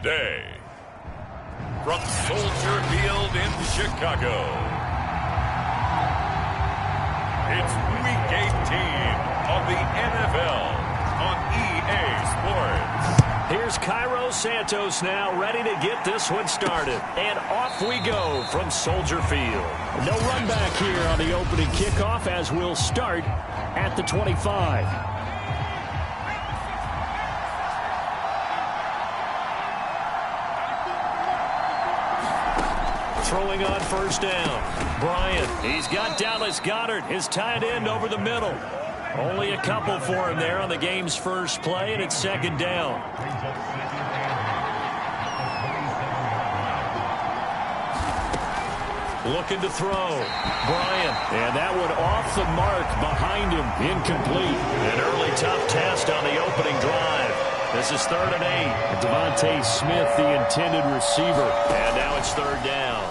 today. From Soldier Field in Chicago, it's Week 18 of the NFL on EA Sports. Here's Cairo Santos now, ready to get this one started. And off we go from Soldier Field. No run back here on the opening kickoff as we'll start at the 25. Throwing on first down. Bryant, he's got Dallas Goedert, his tight end over the middle. Only a couple for him there on the game's first play, and it's second down. Looking to throw. Bryant, and that one off the mark behind him, incomplete. An early tough test on the opening drive. This is 3rd and 8. Devontae Smith, the intended receiver. And now it's third down.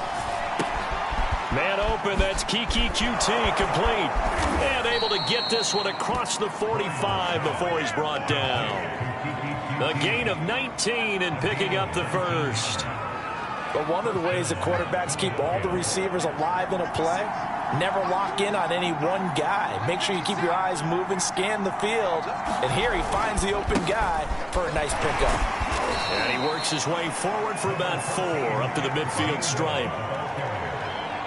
Man open, that's Kiki QT, complete. And able to get this one across the 45 before he's brought down. A gain of 19 and picking up the first. But one of the ways that quarterbacks keep all the receivers alive in a play, never lock in on any one guy. Make sure you keep your eyes moving, scan the field. And here he finds the open guy for a nice pickup. And he works his way forward for about 4 up to the midfield stripe.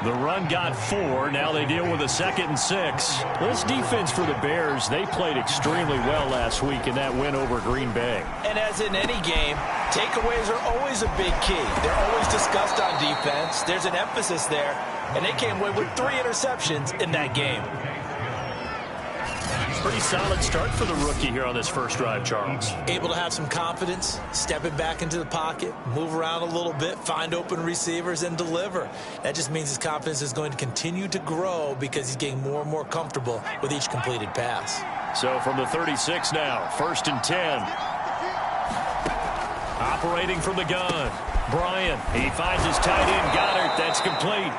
The run got 4. Now they deal with a 2nd and 6. This defense for the Bears, they played extremely well last week in that win over Green Bay. And as in any game, takeaways are always a big key. They're always discussed on defense. There's an emphasis there. And they came away with 3 interceptions in that game. Pretty solid start for the rookie here on this first drive, Charles. Able to have some confidence, stepping back into the pocket, move around a little bit, find open receivers, and deliver. That just means his confidence is going to continue to grow because he's getting more and more comfortable with each completed pass. So from the 36 now, 1st and 10. Operating from the gun. Bryant, he finds his tight end, Goedert. That's complete.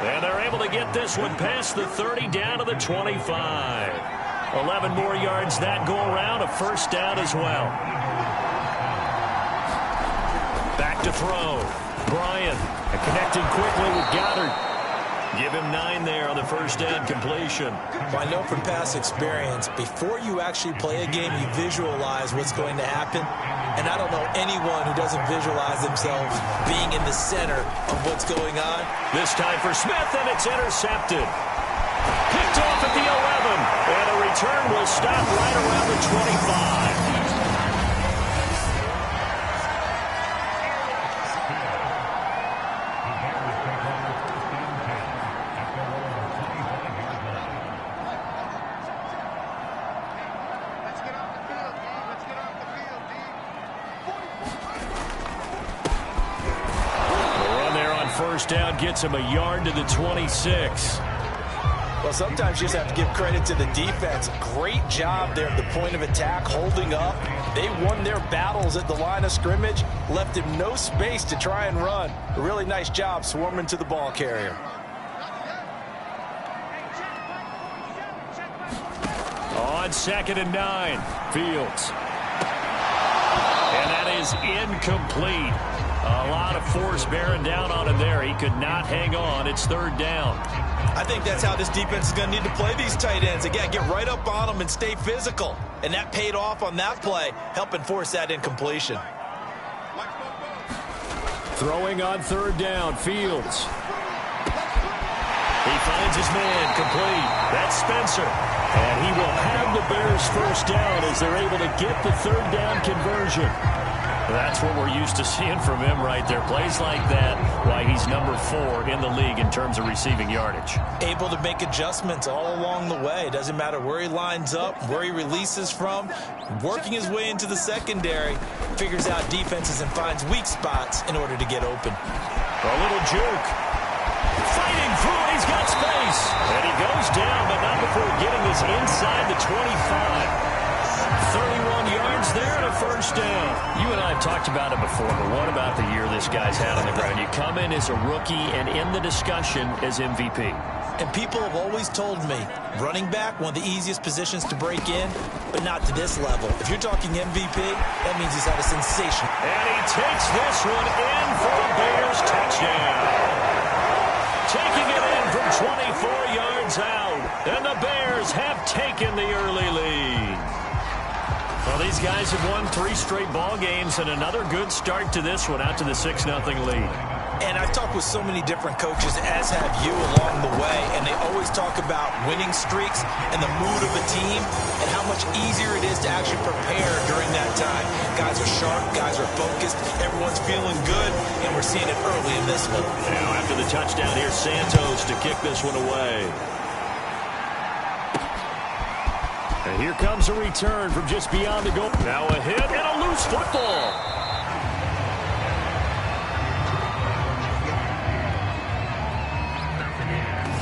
And they're able to get this one past the 30 down to the 25. 11 more yards that go around, a first down as well. Back to throw. Bryant connecting quickly with Goedert. Give him 9 there on the first down completion. Well, I know from past experience, before you actually play a game, you visualize what's going to happen. And I don't know anyone who doesn't visualize themselves being in the center of what's going on. This time for Smith, and it's intercepted. Picked off at the 11, and a return will stop right around the 25. The run there on first down gets him a yard to the 26. Well, sometimes you just have to give credit to the defense. Great job there at the point of attack, holding up. They won their battles at the line of scrimmage, left him no space to try and run. A really nice job swarming to the ball carrier. On 2nd and 9, Fields. And that is incomplete. A lot of force bearing down on him there. He could not hang on. It's 3rd down. I think that's how this defense is going to need to play these tight ends. Again, get right up on them and stay physical. And that paid off on that play, helping force that incompletion. Throwing on 3rd down, Fields. He finds his man, complete. That's Spencer. And he will have the Bears first down as they're able to get the 3rd down conversion. That's what we're used to seeing from him right there. Plays like that, why he's number 4 in the league in terms of receiving yardage. Able to make adjustments all along the way. Doesn't matter where he lines up, where he releases from. Working his way into the secondary, figures out defenses and finds weak spots in order to get open. A little juke. Fighting through it, he's got space. And he goes down, but not before getting this inside the 25. 31 yards there and a first down. You and I have talked about it before, but what about the year this guy's had on the ground? You come in as a rookie and in the discussion as MVP. And people have always told me, running back, one of the easiest positions to break in, but not to this level. If you're talking MVP, that means he's had a sensation. And he takes this one in for a Bears touchdown. Taking it in from 24 yards out. And the Bears have taken the early lead. Well, these guys have won 3 straight ball games and another good start to this one out to the 6-0 lead. And I've talked with so many different coaches, as have you along the way, and they always talk about winning streaks and the mood of a team and how much easier it is to actually prepare during that time. Guys are sharp, guys are focused, everyone's feeling good, and we're seeing it early in this one. Now after the touchdown, here's Santos to kick this one away. And here comes a return from just beyond the goal. Now a hit and a loose football.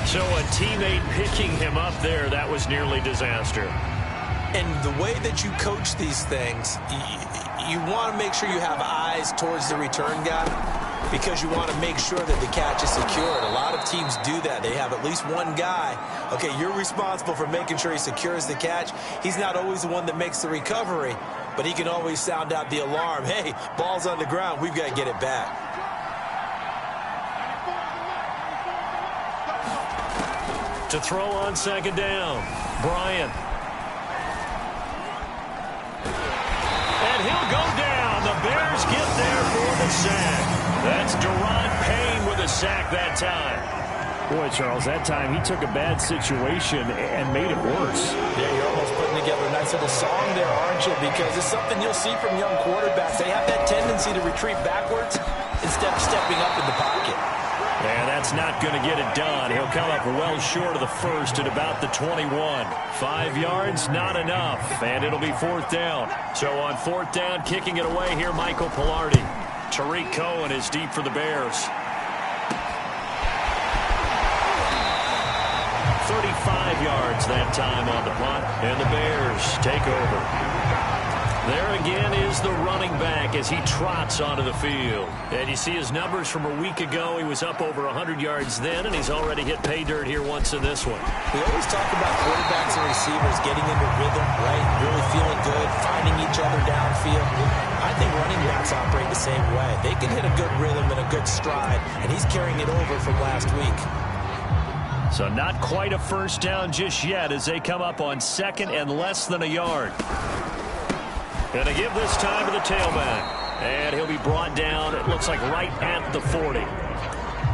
So a teammate picking him up there, that was nearly disaster. And the way that you coach these things, you want to make sure you have eyes towards the return guy because you want to make sure that the catch is secured. A lot of teams do that. They have at least one guy. Okay, you're responsible for making sure he secures the catch. He's not always the one that makes the recovery, but he can always sound out the alarm. Hey, ball's on the ground. We've got to get it back. To throw on 2nd down, Bryant. And he'll go down. The Bears get there for the sack. That's Daron Payne with a sack that time. Boy, Charles, that time he took a bad situation and made it worse. Yeah, you're almost putting together a nice little song there, aren't you? Because it's something you'll see from young quarterbacks. They have that tendency to retreat backwards instead of stepping up in the pocket. And that's not going to get it done. He'll come up well short of the first at about the 21. 5 yards, not enough. And it'll be 4th down. So on 4th down, kicking it away here, Michael Pilardi. Tariq Cohen is deep for the Bears. 35 yards that time on the punt. And the Bears take over. There again is the running back as he trots onto the field. And you see his numbers from a week ago. He was up over 100 yards then, and he's already hit pay dirt here once in this one. We always talk about quarterbacks and receivers getting into rhythm, right? Really feeling good, finding each other downfield. I think running backs operate the same way. They can hit a good rhythm and a good stride, and he's carrying it over from last week. So not quite a first down just yet as they come up on 2nd and less than a yard. Going to give this time to the tailback. And he'll be brought down, it looks like right at the 40.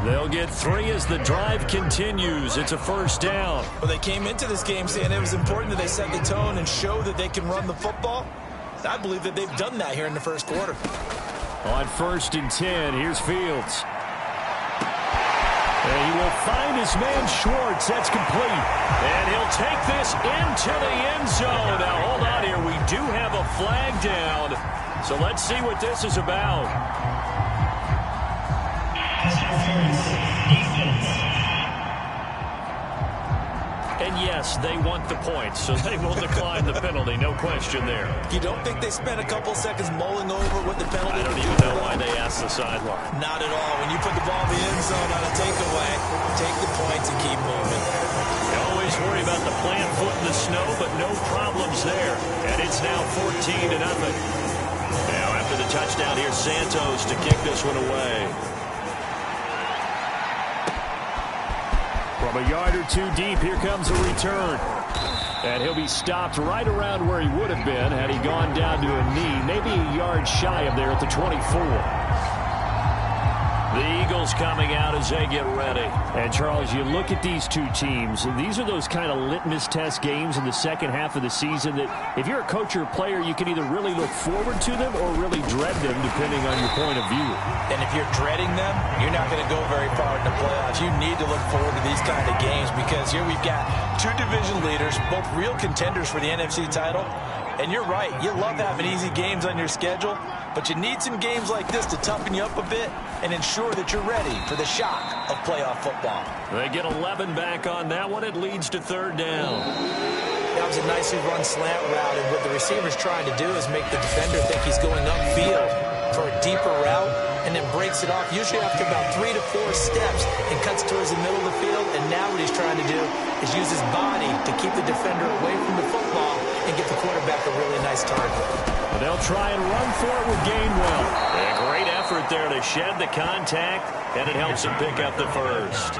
They'll get 3 as the drive continues. It's a first down. Well, they came into this game saying it was important that they set the tone and show that they can run the football. I believe that they've done that here in the first quarter. On 1st and 10, here's Fields. And he will find his man Schwartz. That's complete. And he'll take this into the end zone. Now, hold on here. We do have a flag down. So let's see what this is about. And yes, they want the points, so they will decline the penalty. No question there. You don't think they spent a couple seconds mulling over what the penalty? I don't even know why they asked the sideline. Not at all. When you put the ball in the end zone on a takeaway, take the points and keep moving. They always worry about the plant foot in the snow, but no problems there. And it's now 14-0. Now after the touchdown, here's Santos to kick this one away. From a yard or two deep, here comes a return. And he'll be stopped right around where he would have been had he gone down to a knee, maybe a yard shy of there at the 24. The Eagles coming out as they get ready. And, Charles, you look at these two teams, and these are those kind of litmus test games in the second half of the season that if you're a coach or a player, you can either really look forward to them or really dread them, depending on your point of view. And if you're dreading them, you're not going to go very far in the playoffs. You need to look forward to these kind of games because here we've got 2 division leaders, both real contenders for the NFC title. And you're right, you love having easy games on your schedule, but you need some games like this to toughen you up a bit and ensure that you're ready for the shock of playoff football. They get 11 back on that one. It leads to 3rd down. That was a nicely run slant route, and what the receiver's trying to do is make the defender think he's going upfield for a deeper route. and then breaks it off, usually after about 3 to 4 steps, and cuts towards the middle of the field. And now what he's trying to do is use his body to keep the defender away from the football and get the quarterback a really nice target. Well, they'll try and run for it with Gainwell. A great effort there to shed the contact, and it helps him pick up the first.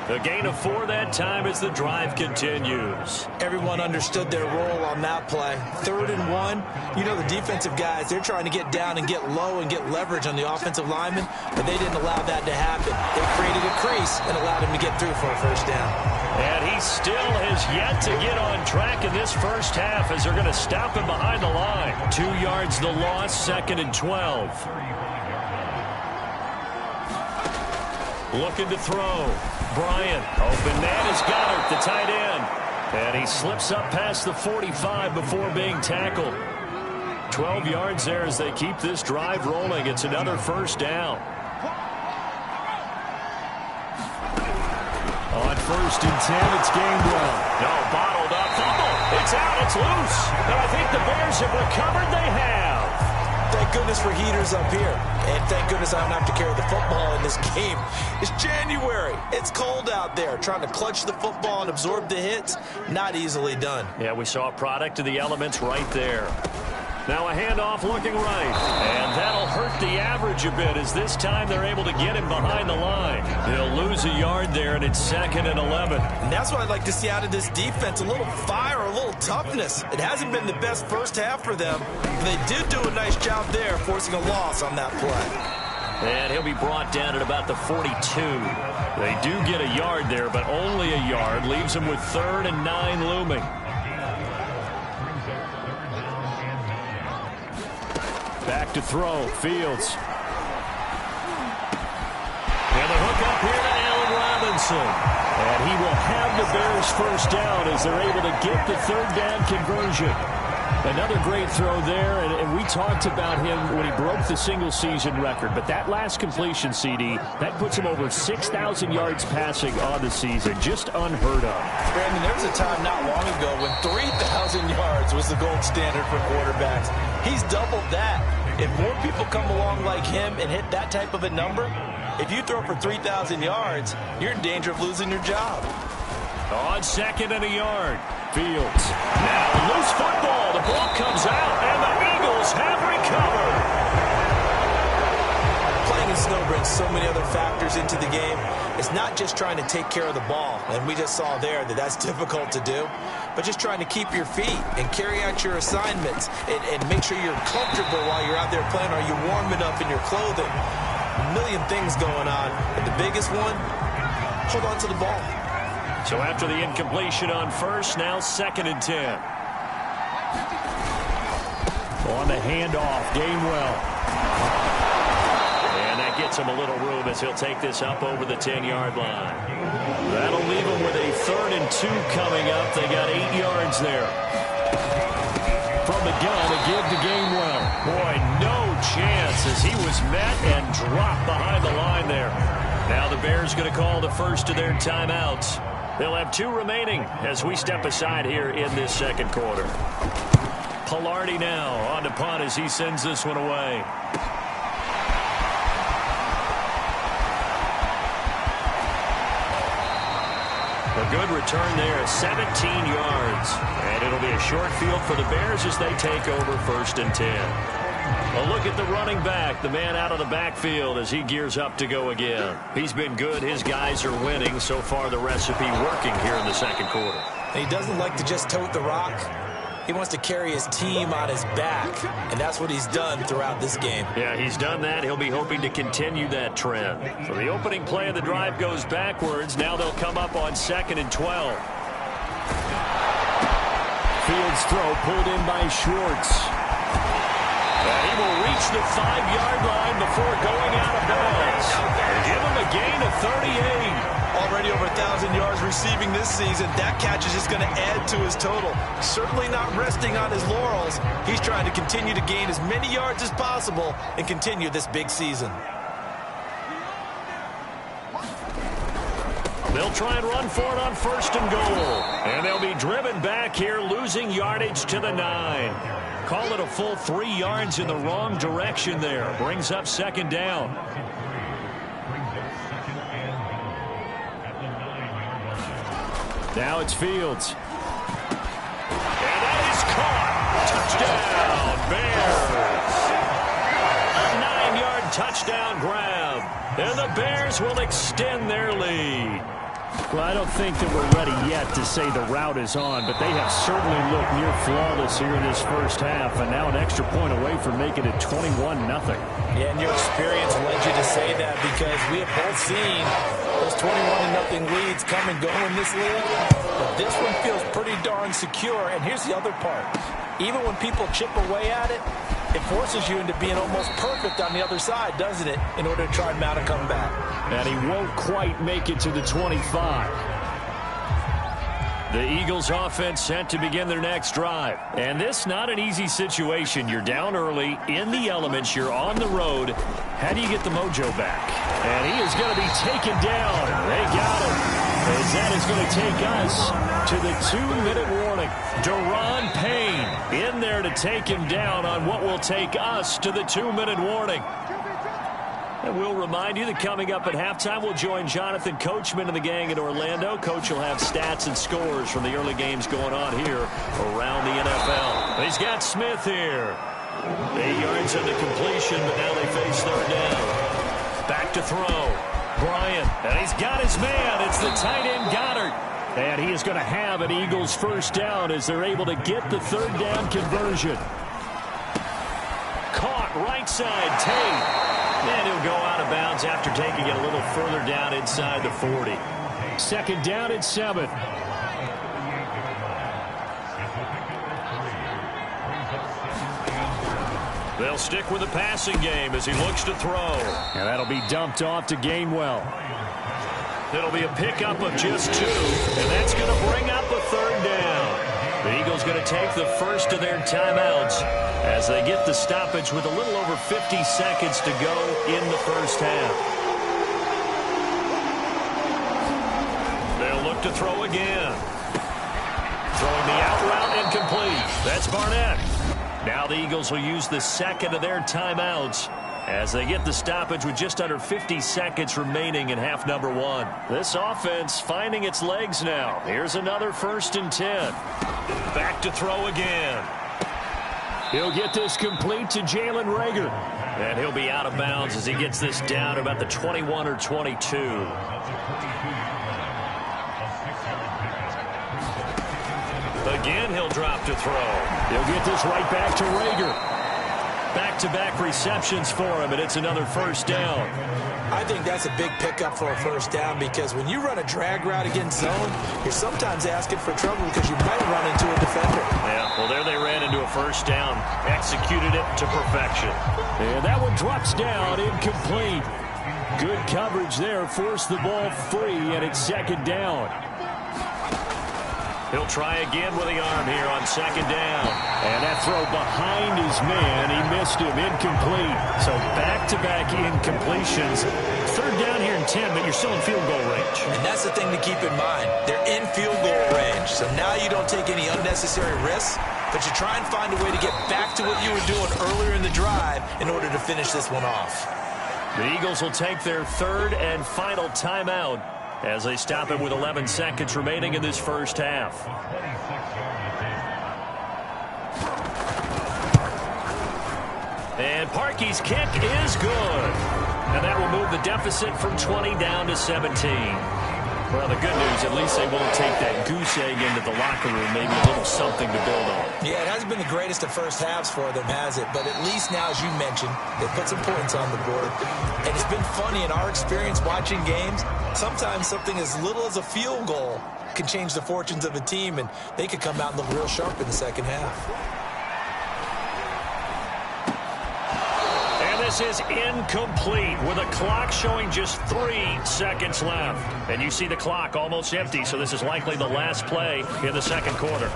The gain of 4 that time as the drive continues. Everyone understood their role on that play. 3rd and 1. You know, the defensive guys, they're trying to get down and get low and get leverage on the offensive lineman, but they didn't allow that to happen. They created a crease and allowed him to get through for a first down. And he still has yet to get on track in this first half as they're going to stop him behind the line. 2 yards the loss, 2nd and 12. Looking to throw. Bryant, open man is Goddard, the tight end. And he slips up past the 45 before being tackled. 12 yards there as they keep this drive rolling. It's another first down. On 1st and 10, it's Gainwell. No, bottled up. Fumble. It's out. It's loose. And I think the Bears have recovered. They have. Thank goodness for heaters up here. And thank goodness I don't have to carry the football in this game. It's January. It's cold out there. Trying to clutch the football and absorb the hits, not easily done. Yeah, we saw a product of the elements right there. Now a handoff looking right. And that'll hurt the average a bit as this time they're able to get him behind the line. They'll lose a yard there, and it's 2nd and 11. And that's what I'd like to see out of this defense, a little fire, a little toughness. It hasn't been the best first half for them, but they did do a nice job there, forcing a loss on that play. And he'll be brought down at about the 42. They do get a yard there, but only a yard. Leaves them with 3rd and 9 looming. Back to throw. Fields. And the hook up here to Allen Robinson. And he will have the Bears first down as they're able to get the 3rd down conversion. Another great throw there, and we talked about him when he broke the single-season record. But that last completion, CD, that puts him over 6,000 yards passing on the season. Just unheard of. Brandon, there was a time not long ago when 3,000 yards was the gold standard for quarterbacks. He's doubled that. If more people come along like him and hit that type of a number, if you throw for 3,000 yards, you're in danger of losing your job. On 2nd and a yard. Fields. Now loose football. The ball comes out, and the Eagles have recovered. Playing in snow brings so many other factors into the game. It's not just trying to take care of the ball, and we just saw there that that's difficult to do, but just trying to keep your feet and carry out your assignments and make sure you're comfortable while you're out there playing. Are you warm enough in your clothing? A million things going on, but the biggest one, hold on to the ball. So after the incompletion on 1st, now 2nd and 10. On the handoff, Gainwell. And that gets him a little room as he'll take this up over the 10-yard line. That'll leave him with a 3rd and 2 coming up. They got 8 yards there. From the gun, a give to Gainwell. Boy, no chance as he was met and dropped behind the line there. Now the Bears going to call the first of their timeouts. They'll have 2 remaining as we step aside here in this 2nd quarter. Palardy now on the punt as he sends this one away. A good return there, 17 yards. And it'll be a short field for the Bears as they take over 1st and 10. A look at the running back, the man out of the backfield as he gears up to go again. He's been good. His guys are winning. So far, the recipe working here in the 2nd quarter. He doesn't like to just tote the rock. He wants to carry his team on his back, and that's what he's done throughout this game. Yeah, he's done that. He'll be hoping to continue that trend. So the opening play of the drive goes backwards. Now they'll come up on 2nd and 12. Fields throw pulled in by Schwartz. He will reach the 5-yard line before going out of bounds. Give him a gain of 38. Already over 1,000 yards receiving this season. That catch is just going to add to his total. Certainly not resting on his laurels. He's trying to continue to gain as many yards as possible and continue this big season. They'll try and run for it on 1st and goal. And they'll be driven back here, losing yardage to the 9. Call it a full 3 yards in the wrong direction there. Brings up second down. Now it's Fields. And that is caught. Touchdown, Bears. A 9-yard touchdown grab. And the Bears will extend their lead. Well, I don't think that we're ready yet to say the route is on, but they have certainly looked near flawless here in this first half, and now an extra point away from making it 21-0. Yeah, and your experience led you to say that because we have both seen those 21-0 leads come and go in this league, but this one feels pretty darn secure, and here's the other part. Even when people chip away at it, it forces you into being almost perfect on the other side, doesn't it, in order to try and mount a comeback. And he won't quite make it to the 25. The Eagles offense set to begin their next drive. And this not an easy situation. You're down early, in the elements, you're on the road. How do you get the mojo back? And he is going to be taken down. They got him. As that is going to take us to the 2-minute warning. Daron Payne in there to take him down on what will take us to the 2-minute warning. And we'll remind you that coming up at halftime, we'll join Jonathan Coachman and the gang in Orlando. Coach will have stats and scores from the early games going on here around the NFL. He's got Smith here. 8 yards on the completion, but now they face third down. Back to throw. Bryant, and he's got his man. It's the tight end Goddard. And he is going to have an Eagles first down as they're able to get the third down conversion. Caught right side, Tate. And he'll go out of bounds after taking it a little further down inside the 40. Second down and 7. They'll stick with the passing game as he looks to throw. And that'll be dumped off to Gainwell. It'll be a pickup of just 2, and that's going to bring up a third down. The Eagles going to take the first of their timeouts as they get the stoppage with a little over 50 seconds to go in the first half. They'll look to throw again. Throwing the out route incomplete. That's Barnett. Now the Eagles will use the second of their timeouts as they get the stoppage with just under 50 seconds remaining in half number 1. This offense finding its legs now. Here's another 1st and 10. Back to throw again. He'll get this complete to Jalen Reagor. And he'll be out of bounds as he gets this down to about the 21 or 22. Again, he'll drop to throw. He'll get this right back to Reagor. Back-to-back receptions for him, and it's another first down. I think that's a big pickup for a first down because when you run a drag route against zone, you're sometimes asking for trouble because you might run into a defender. Yeah, well, there they ran into a first down. Executed it to perfection. And that one drops down, incomplete. Good coverage there, forced the ball free, and it's second down. He'll try again with the arm here on second down. And that throw behind his man, he missed him, incomplete. So back-to-back incompletions. Third down here in 10, but you're still in field goal range. And that's the thing to keep in mind. They're in field goal range. So now you don't take any unnecessary risks, but you try and find a way to get back to what you were doing earlier in the drive in order to finish this one off. The Eagles will take their third and final timeout as they stop it with 11 seconds remaining in this first half. And Parkey's kick is good. And that will move the deficit from 20 down to 17. Well, the good news, at least they won't take that goose egg into the locker room. Maybe a little something to build on. Yeah, it hasn't been the greatest of first halves for them, has it? But at least now, as you mentioned, they put some points on the board. And it's been funny in our experience watching games. Sometimes something as little as a field goal can change the fortunes of a team, and they could come out and look real sharp in the second half. This is incomplete with a clock showing just 3 seconds left. And you see the clock almost empty, so this is likely the last play in the second quarter.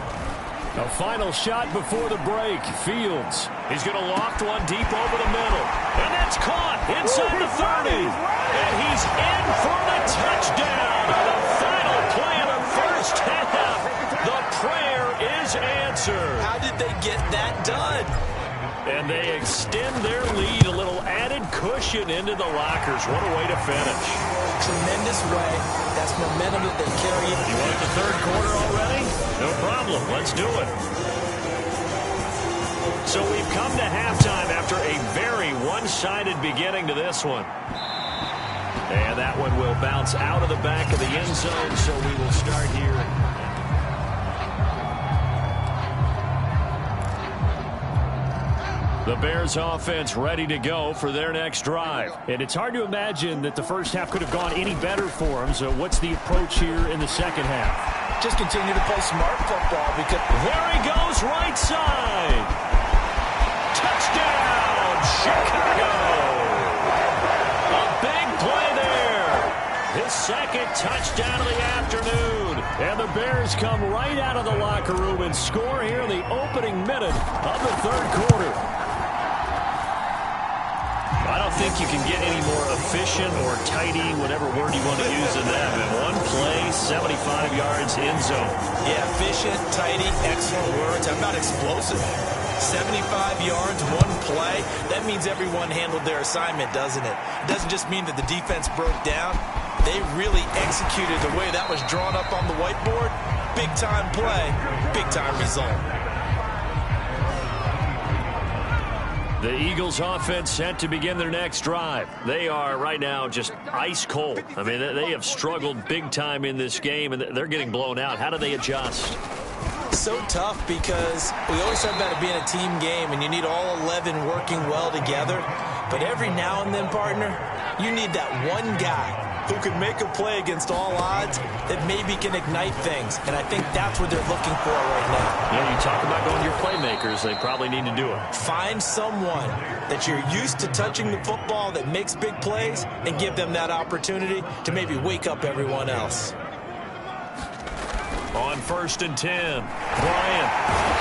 A final shot before the break. Fields. He's going to loft one deep over the middle. And that's caught inside the 30. And he's in for the touchdown. The final play of the first half. The prayer is answered. How did they get that done? And they extend their lead, a little added cushion into the lockers. What a way to finish. Tremendous way. That's momentum that they carry. You want the third quarter already? No problem. Let's do it. So we've come to halftime after a very one-sided beginning to this one. And that one will bounce out of the back of the end zone, so we will start here. The Bears offense ready to go for their next drive. And it's hard to imagine that the first half could have gone any better for them. So what's the approach here in the second half? Just continue to play smart football because there he goes, right side. Touchdown, Chicago. A big play there. His second touchdown of the afternoon. And the Bears come right out of the locker room and score here in the opening minute of the third quarter. I don't think you can get any more efficient or tidy, whatever word you want to use in that. In one play, 75 yards in zone. Yeah, efficient, tidy, excellent words. How about explosive? 75 yards, one play. That means everyone handled their assignment, doesn't it? It doesn't just mean that the defense broke down. They really executed the way that was drawn up on the whiteboard. Big-time play, big-time result. The Eagles offense set to begin their next drive. They are right now just ice cold. I mean, they have struggled big time in this game, and they're getting blown out. How do they adjust? So tough because we always talk about it being a team game, and you need all 11 working well together. But every now and then, partner, you need that one guy who can make a play against all odds that maybe can ignite things. And I think that's what they're looking for right now. Yeah, you talk about going to your playmakers. They probably need to do it. Find someone that you're used to touching the football that makes big plays and give them that opportunity to maybe wake up everyone else. On 1st and 10, Bryant.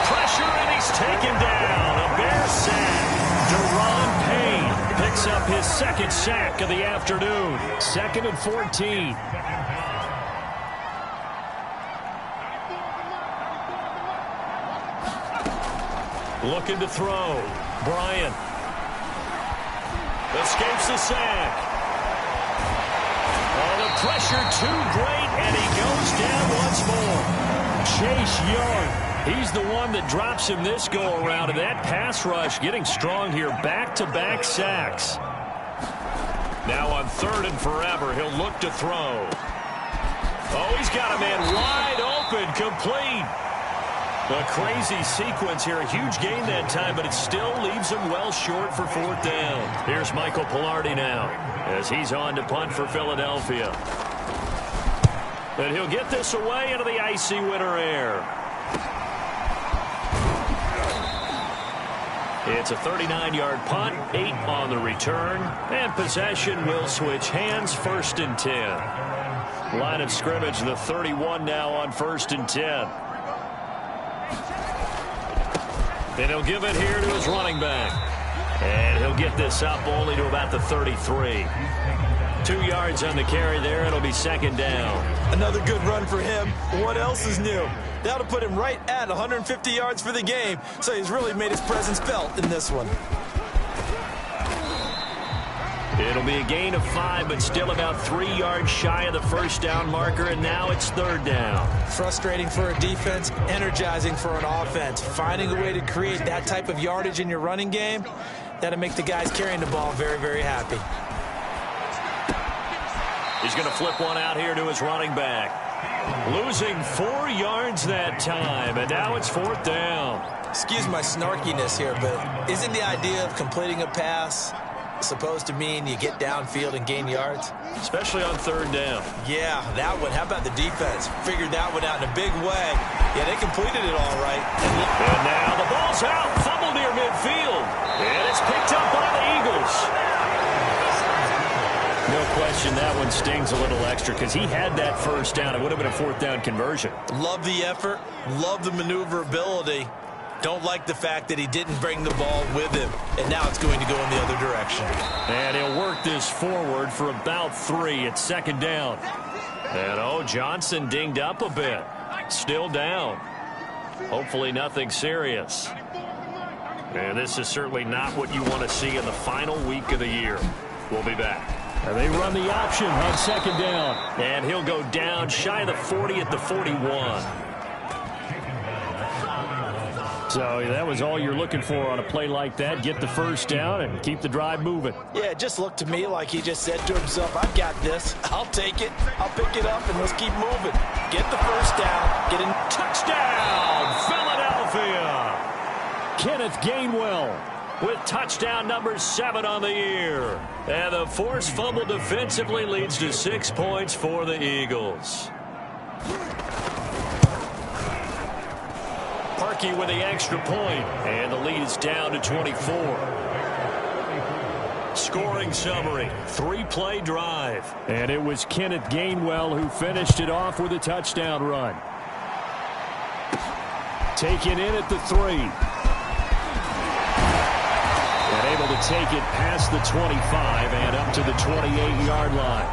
Pressure, and he's taken down. A Bears sack. Deron Payne picks up his second sack of the afternoon. 2nd and 14. Looking to throw. Bryant. Escapes the sack. Oh, the pressure too great, and he goes down once more. Chase Young. He's the one that drops him this go-around, and that pass rush getting strong here. Back-to-back sacks. Now on 3rd and forever, he'll look to throw. Oh, he's got a man wide open, complete. A crazy sequence here. A huge gain that time, but it still leaves him well short for 4th down. Here's Michael Pilardi now as he's on to punt for Philadelphia. And he'll get this away into the icy winter air. It's a 39-yard punt, 8 on the return, and possession will switch hands. 1st and 10. Line of scrimmage, the 31 now on 1st and 10. And he'll give it here to his running back. And he'll get this up only to about the 33. 2 yards on the carry there. It'll be 2nd down. Another good run for him. What else is new? That'll put him right at 150 yards for the game. So he's really made his presence felt in this one. It'll be a gain of 5, but still about 3 yards shy of the 1st down marker, and now it's 3rd down. Frustrating for a defense, energizing for an offense. Finding a way to create that type of yardage in your running game, that'll make the guys carrying the ball very, very happy. He's going to flip one out here to his running back. Losing 4 yards that time, and now it's 4th down. Excuse my snarkiness here, but isn't the idea of completing a pass supposed to mean you get downfield and gain yards? Especially on 3rd down. Yeah, that one. How about the defense? Figured that one out in a big way. Yeah, they completed it all right. And now the ball's out. Fumble near midfield. And it's picked up by the Eagles. No question that one stings a little extra because he had that 1st down. It would have been a 4th down conversion. Love the effort. Love the maneuverability. Don't like the fact that he didn't bring the ball with him, and now it's going to go in the other direction. And he'll work this forward for about 3. It's 2nd down. And, Johnson dinged up a bit. Still down. Hopefully nothing serious. And this is certainly not what you want to see in the final week of the year. We'll be back. And they run the option on second down. And he'll go down shy of the 40 at the 41. So that was all you're looking for on a play like that. Get the first down and keep the drive moving. Yeah, it just looked to me like he just said to himself, I've got this. I'll take it. I'll pick it up, and let's keep moving. Get the first down. Get in. Touchdown, Philadelphia! Kenneth Gainwell With touchdown number 7 on the year. And the forced fumble defensively leads to 6 points for the Eagles. Parkey with the extra point, and the lead is down to 24. Scoring summary, 3-play drive. And it was Kenneth Gainwell who finished it off with a touchdown run. Taken in at the 3. And able to take it past the 25 and up to the 28-yard line.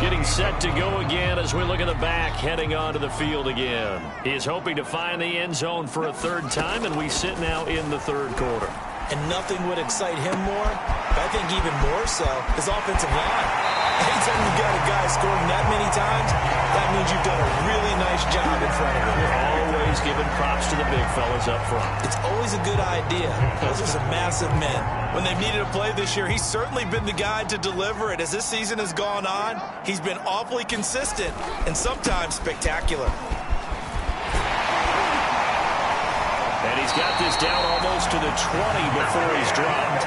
Getting set to go again as we look at the back, heading onto the field again. He is hoping to find the end zone for a third time, and we sit now in the third quarter. And nothing would excite him more, but I think even more so, his offensive line. Anytime you've got a guy scoring that many times, that means you've done a really nice job in front of him. You're always giving props to the big fellas up front. It's always a good idea. Those are some massive men. When they've needed a play this year, he's certainly been the guy to deliver it. As this season has gone on, he's been awfully consistent and sometimes spectacular. And he's got this down almost to the 20 before he's dropped.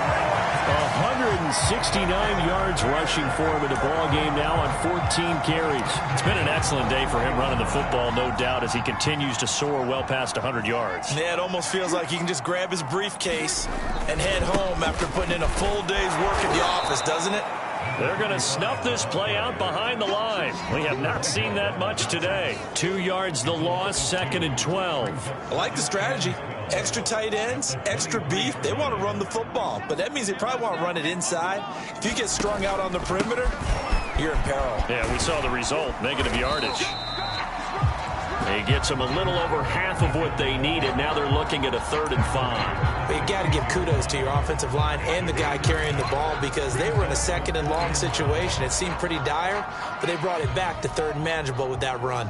169 yards rushing for him in the ball game now on 14 carries. It's been an excellent day for him running the football, no doubt, as he continues to soar well past 100 yards. Yeah, it almost feels like he can just grab his briefcase and head home after putting in a full day's work in the office, doesn't it? They're going to snuff this play out behind the line. We have not seen that much today. 2 yards the loss, 2nd and 12. I like the strategy. Extra tight ends, extra beef. They want to run the football, but that means they probably want to run it inside. If you get strung out on the perimeter, you're in peril. Yeah, we saw the result, negative yardage. He gets them a little over half of what they needed. Now they're looking at a 3rd and 5. But you got to give kudos to your offensive line and the guy carrying the ball because they were in a 2nd and long situation. It seemed pretty dire, but they brought it back to 3rd and manageable with that run.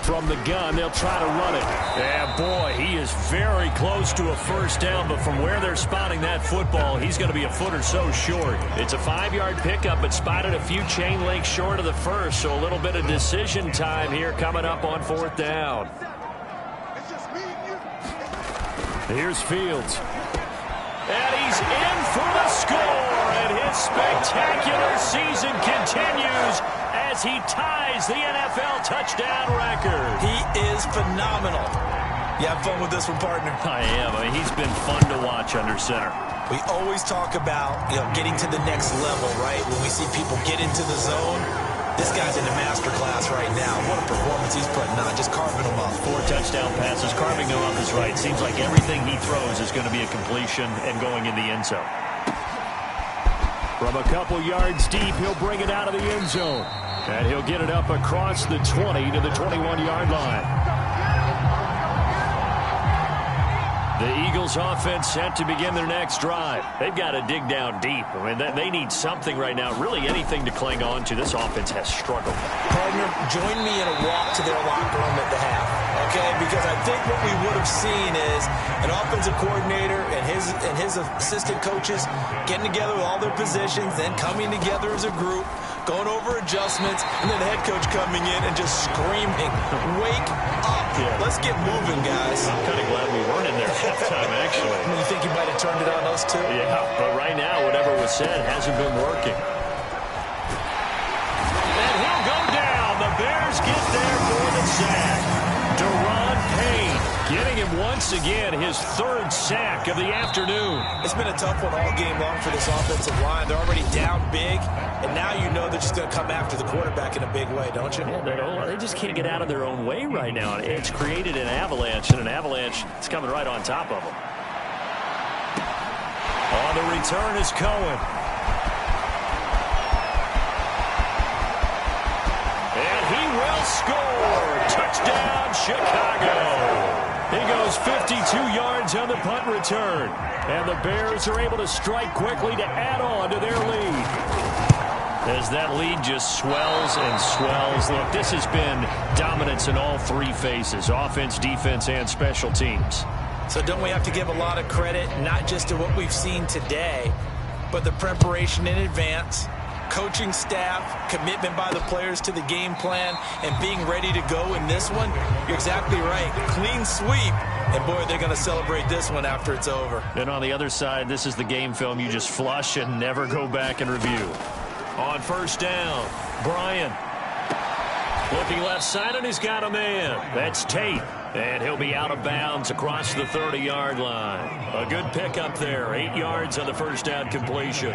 From the gun, they'll try to run it. Yeah, boy, he is very close to a first down, but from where they're spotting that football, he's going to be a foot or so short. It's a 5-yard pickup, but spotted a few chain links short of the first, so a little bit of decision time here coming up on 4th down. Here's Fields. And he's in for the score, and his spectacular season continues as he ties the NFL touchdown record. He is phenomenal. You have fun with this one, partner? I am. I mean, he's been fun to watch under center. We always talk about, getting to the next level, right? When we see people get into the zone, this guy's in a master class right now. What a performance he's putting on, just carving them up. 4 touchdown passes, carving them up is right. Seems like everything he throws is going to be a completion and going in the end zone. From a couple yards deep, he'll bring it out of the end zone. And he'll get it up across the 20 to the 21-yard line. The Eagles offense set to begin their next drive. They've got to dig down deep. I mean, they need something right now, really anything to cling on to. This offense has struggled. Partner, join me in a walk to their locker room at the half, okay? Because I think what we would have seen is an offensive coordinator and his assistant coaches getting together with all their positions, then coming together as a group, going over adjustments, and then the head coach coming in and just screaming, wake up. Yeah. Let's get moving, guys. I'm kind of glad we weren't in there at halftime, actually. You think you might have turned it on us, too? Yeah, but right now, whatever was said hasn't been working. And he'll go down. The Bears get there for the sack. Deron Payne getting him once again his 3rd sack of the afternoon. It's been a tough one all game long for this offensive line. They're already down big, and now you know they're just going to come after the quarterback in a big way, don't you? Yeah, they just can't get out of their own way right now. It's created an avalanche, and an avalanche is coming right on top of them. On the return is Cohen. And he will score. Touchdown, Chicago. He goes 52 yards on the punt return. And the Bears are able to strike quickly to add on to their lead. As that lead just swells and swells. Look, this has been dominance in all three phases, offense, defense, and special teams. So don't we have to give a lot of credit, not just to what we've seen today, but the preparation in advance, coaching staff, commitment by the players to the game plan, and being ready to go in this one? You're exactly right. Clean sweep. And, boy, they're going to celebrate this one after it's over. And on the other side, this is the game film you just flush and never go back and review. On first down, Bryant. Looking left side, and he's got a man. That's Tate. And he'll be out of bounds across the 30-yard line. A good pickup there. 8 yards on the first down completion.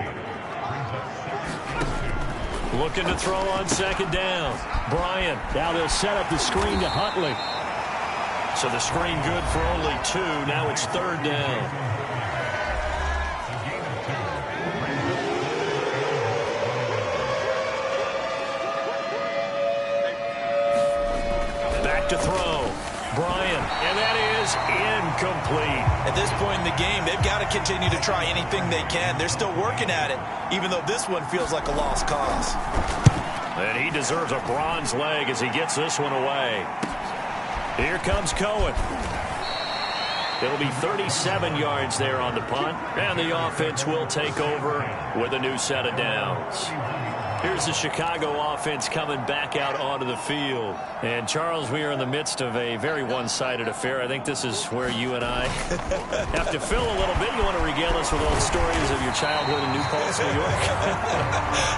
Looking to throw on second down. Bryant. Now they'll set up the screen to Huntley. So the screen good for only 2. Now it's third down. Back to throw. Bryant, and that is incomplete. At this point in the game, they've got to continue to try anything they can. They're still working at it, even though this one feels like a lost cause. And he deserves a bronze leg as he gets this one away. Here comes Cohen. It'll be 37 yards there on the punt, and the offense will take over with a new set of downs. Here's the Chicago offense coming back out onto the field. And, Charles, we are in the midst of a very one-sided affair. I think this is where you and I have to fill a little bit. You want to regale us with old stories of your childhood in New Paltz, New York?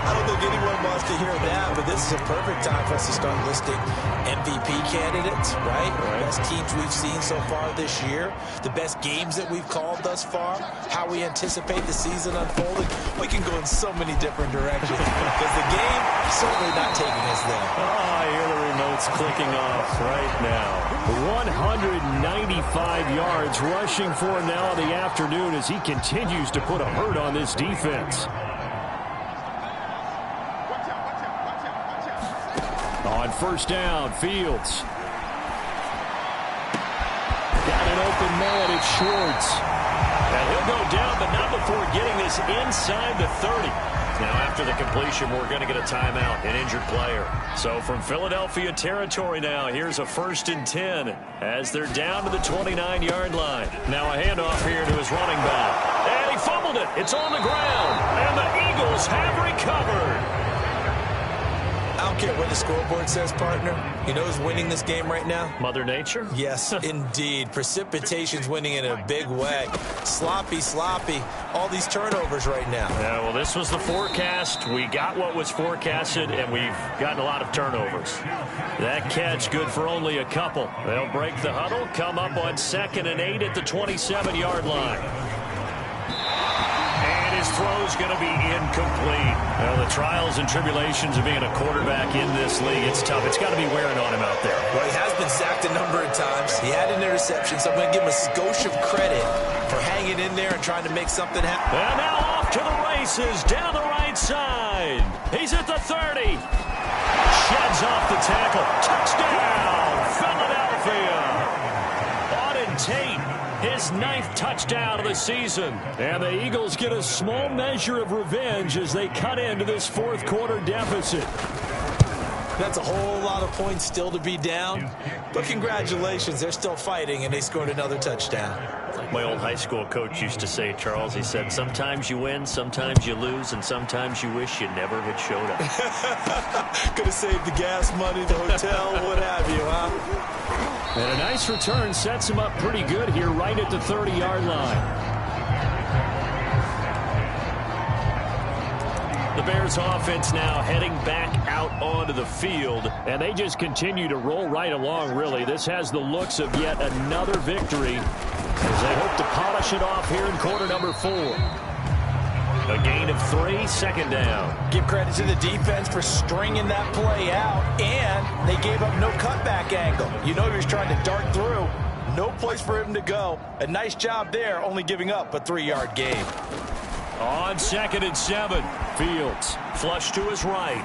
I don't think anyone wants to hear that, but this is a perfect time for us to start listing MVP candidates, right? The best teams we've seen so far this year, the best games that we've called thus far, how we anticipate the season unfolding. We can go in so many different directions because the game is certainly not taking us there. Oh, I hear the remotes clicking off right now. 195 yards rushing for him now in the afternoon as he continues to put a hurt on this defense. On first down, Fields. Got an open man, it's Schwartz. And he'll go down, but not before getting this inside the 30. Now, after the completion, we're going to get a timeout, an injured player. So from Philadelphia territory now, here's a 1st and 10 as they're down to the 29-yard line. Now a handoff here to his running back. And he fumbled it. It's on the ground. And the Eagles have recovered. I don't care what the scoreboard says, partner. You know who's winning this game right now? Mother Nature? Yes, indeed. Precipitation's winning in a big way. Sloppy, all these turnovers right now. Yeah, well, this was the forecast. We got what was forecasted, and we've gotten a lot of turnovers. That catch good for only a couple. They'll break the huddle, come up on 2nd and 8 at the 27-yard line. His throw's going to be incomplete. Well, the trials and tribulations of being a quarterback in this league, it's tough. It's got to be wearing on him out there. Well, he has been sacked a number of times. He had an interception, so I'm going to give him a skosh of credit for hanging in there and trying to make something happen. And now off to the races down the right side. He's at the 30. Sheds off the tackle. Touchdown, Philadelphia. Auden Tate. His 9th touchdown of the season. And the Eagles get a small measure of revenge as they cut into this 4th quarter deficit. That's a whole lot of points still to be down. But congratulations, they're still fighting, and they scored another touchdown. Like my old high school coach used to say, Charles, he said, sometimes you win, sometimes you lose, and sometimes you wish you never had showed up. Could have saved the gas money, the hotel, what have you, huh? And a nice return sets him up pretty good here right at the 30-yard line. The Bears offense now heading back out onto the field. And they just continue to roll right along, really. This has the looks of yet another victory as they hope to polish it off here in quarter number 4. A gain of 3, 2nd down. Give credit to the defense for stringing that play out, and they gave up no cutback angle. You know he was trying to dart through. No place for him to go. A nice job there, only giving up a 3-yard gain. On 2nd and 7, Fields flush to his right.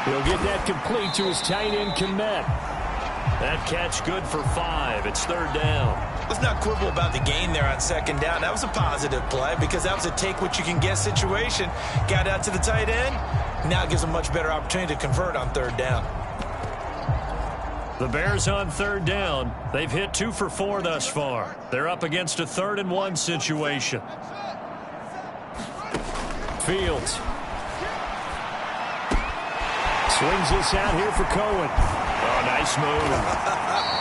He'll get that complete to his tight end, Kmet. That catch good for 5. It's 3rd down. Let's not quibble about the gain there on 2nd down. That was a positive play because that was a take-what-you-can-get situation. Got out to the tight end. Now it gives a much better opportunity to convert on 3rd down. The Bears on 3rd down. They've hit 2 for 4 thus far. They're up against a 3rd and 1 situation. Fields. Swings this out here for Cohen. Oh, nice move.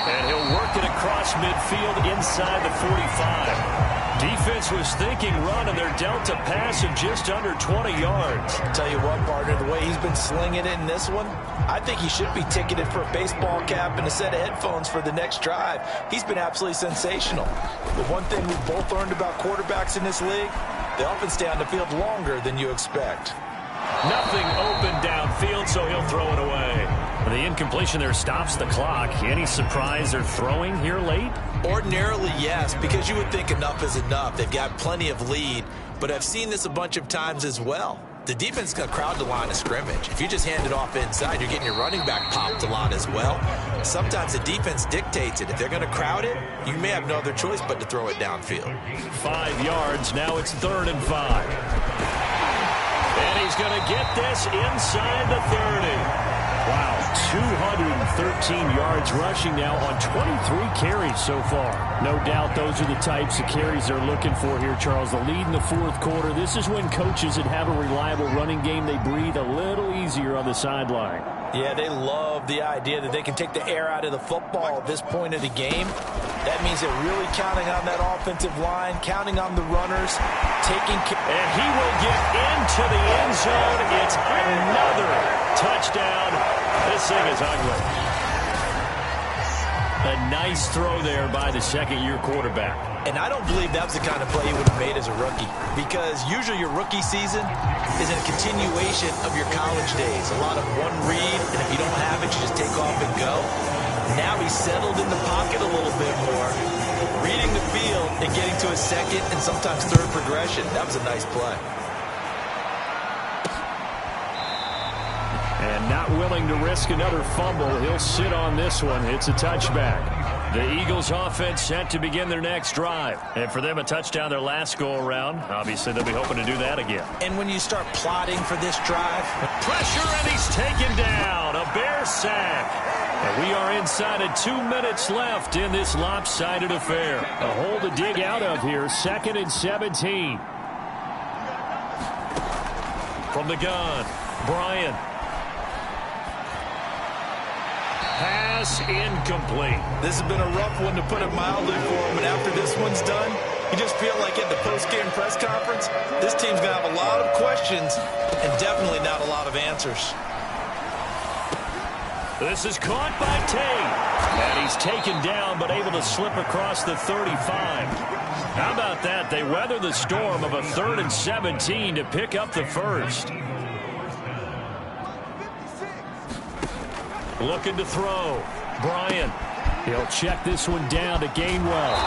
And he'll work it across midfield inside the 45. Defense was thinking run, and they're dealt a pass of just under 20 yards. Tell you what, partner, the way he's been slinging it in this one, I think he should be ticketed for a baseball cap and a set of headphones for the next drive. He's been absolutely sensational. But one thing we've both learned about quarterbacks in this league, they often stay on the field longer than you expect. Nothing open downfield, so he'll throw it away. The incompletion there stops the clock. Any surprise they're throwing here late? Ordinarily, yes, because you would think enough is enough. They've got plenty of lead, but I've seen this a bunch of times as well. The defense is going to crowd the line of scrimmage. If you just hand it off inside, you're getting your running back popped a lot as well. Sometimes the defense dictates it. If they're going to crowd it, you may have no other choice but to throw it downfield. 5 yards. Now it's 3rd and 5. And he's going to get this inside the 30. Wow, 213 yards rushing now on 23 carries so far. No doubt those are the types of carries they're looking for here, Charles. The lead in the 4th quarter. This is when coaches that have a reliable running game, they breathe a little easier on the sideline. Yeah, they love the idea that they can take the air out of the football at this point of the game. That means they're really counting on that offensive line, counting on the runners, taking care. And he will get into the end zone. It's another touchdown. This thing is ugly. A nice throw there by the second-year quarterback. And I don't believe that was the kind of play he would have made as a rookie, because usually your rookie season is a continuation of your college days. A lot of one read, and if you don't have it, you just take off and go. Now he's settled in the pocket a little bit more, reading the field and getting to his 2nd and sometimes 3rd progression. That was a nice play. And not willing to risk another fumble. He'll sit on this one. It's a touchback. The Eagles offense set to begin their next drive. And for them, a touchdown their last go-around. Obviously, they'll be hoping to do that again. And when you start plotting for this drive, pressure, and he's taken down. A Bear sack. And we are inside of 2 minutes left in this lopsided affair. A hole to dig out of here. 2nd and 17. From the gun, Bryant. Pass incomplete. This has been a rough one, to put it mildly, for him. And after this one's done, you just feel like at the post-game press conference, this team's going to have a lot of questions and definitely not a lot of answers. This is caught by Tate. And he's taken down, but able to slip across the 35. How about that? They weather the storm of a 3rd and 17 to pick up the first. Looking to throw. Bryant. He'll check this one down to Gainwell.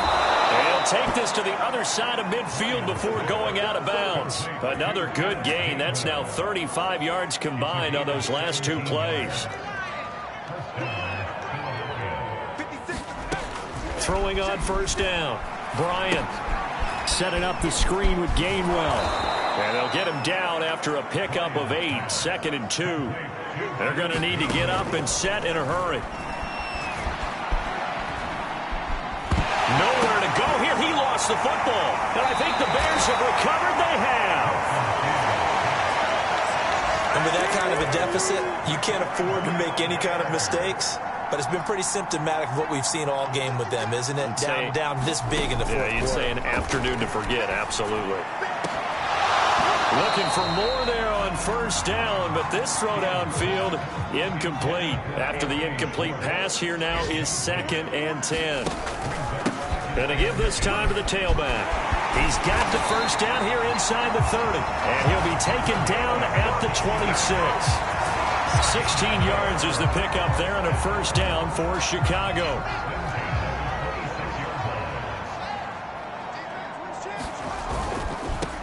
And he'll take this to the other side of midfield before going out of bounds. Another good gain. That's now 35 yards combined on those last 2 plays. Throwing on 1st down. Bryant. Setting up the screen with Gainwell. And they'll get him down after a pickup of 8. 2nd and 2. They're going to need to get up and set in a hurry. Nowhere to go here. He lost the football. And I think the Bears have recovered. They have. And with that kind of a deficit, you can't afford to make any kind of mistakes. But it's been pretty symptomatic of what we've seen all game with them, isn't it? Down this big in the 4th quarter. Yeah, you'd say an afternoon to forget. Absolutely. Looking for more there on 1st down, but this throw downfield incomplete. After the incomplete pass, here now is 2nd and 10. Going to give this time to the tailback. He's got the 1st down here inside the 30, and he'll be taken down at the 26. 16 yards is the pickup there, and a 1st down for Chicago.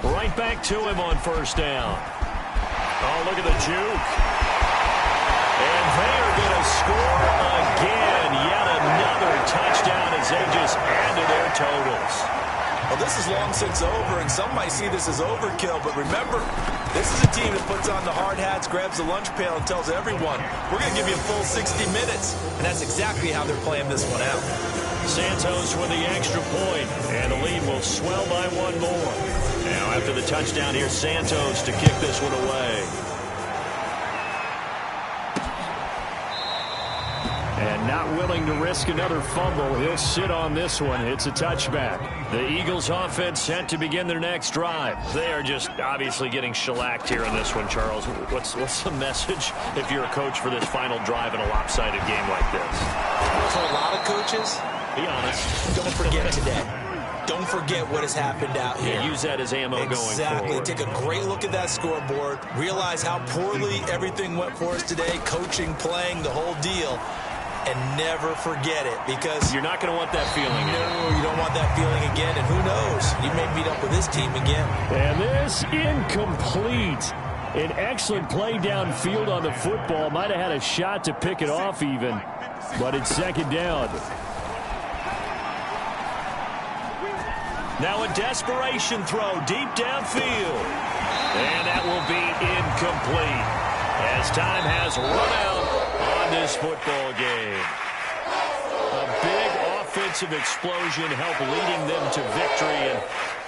Right back to him on 1st down. Oh, look at the juke. And they are going to score again. Yet another touchdown as they just add to their totals. Well, this is long since over, and some might see this as overkill. But remember, this is a team that puts on the hard hats, grabs the lunch pail, and tells everyone, we're going to give you a full 60 minutes. And that's exactly how they're playing this one out. Santos with the extra point, and the lead will swell by one more. Now, after the touchdown, here's Santos to kick this one away. And not willing to risk another fumble, he'll sit on this one. It's a touchback. The Eagles offense set to begin their next drive. They are just obviously getting shellacked here in this one, Charles. What's the message if you're a coach for this final drive in a lopsided game like this? For a lot of coaches, be honest. Don't forget today. Don't forget what has happened out here. Yeah, use that as ammo going forward. Exactly. Take a great look at that scoreboard. Realize how poorly everything went for us today. Coaching, playing, the whole deal. And never forget it, because you're not going to want that feeling again. No, you don't want that feeling again. And who knows? You may meet up with this team again. And this incomplete. An excellent play downfield on the football. Might have had a shot to pick it off even. But it's second down. Now a desperation throw deep downfield. And that will be incomplete as time has run out on this football game. A big offensive explosion helped leading them to victory. And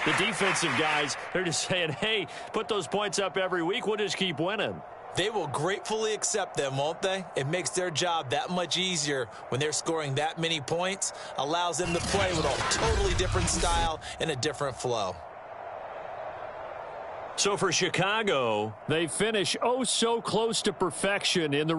the defensive guys, they're just saying, hey, put those points up every week. We'll just keep winning. They will gratefully accept them, won't they? It makes their job that much easier when they're scoring that many points. Allows them to play with a totally different style and a different flow. So for Chicago, they finish oh so close to perfection in the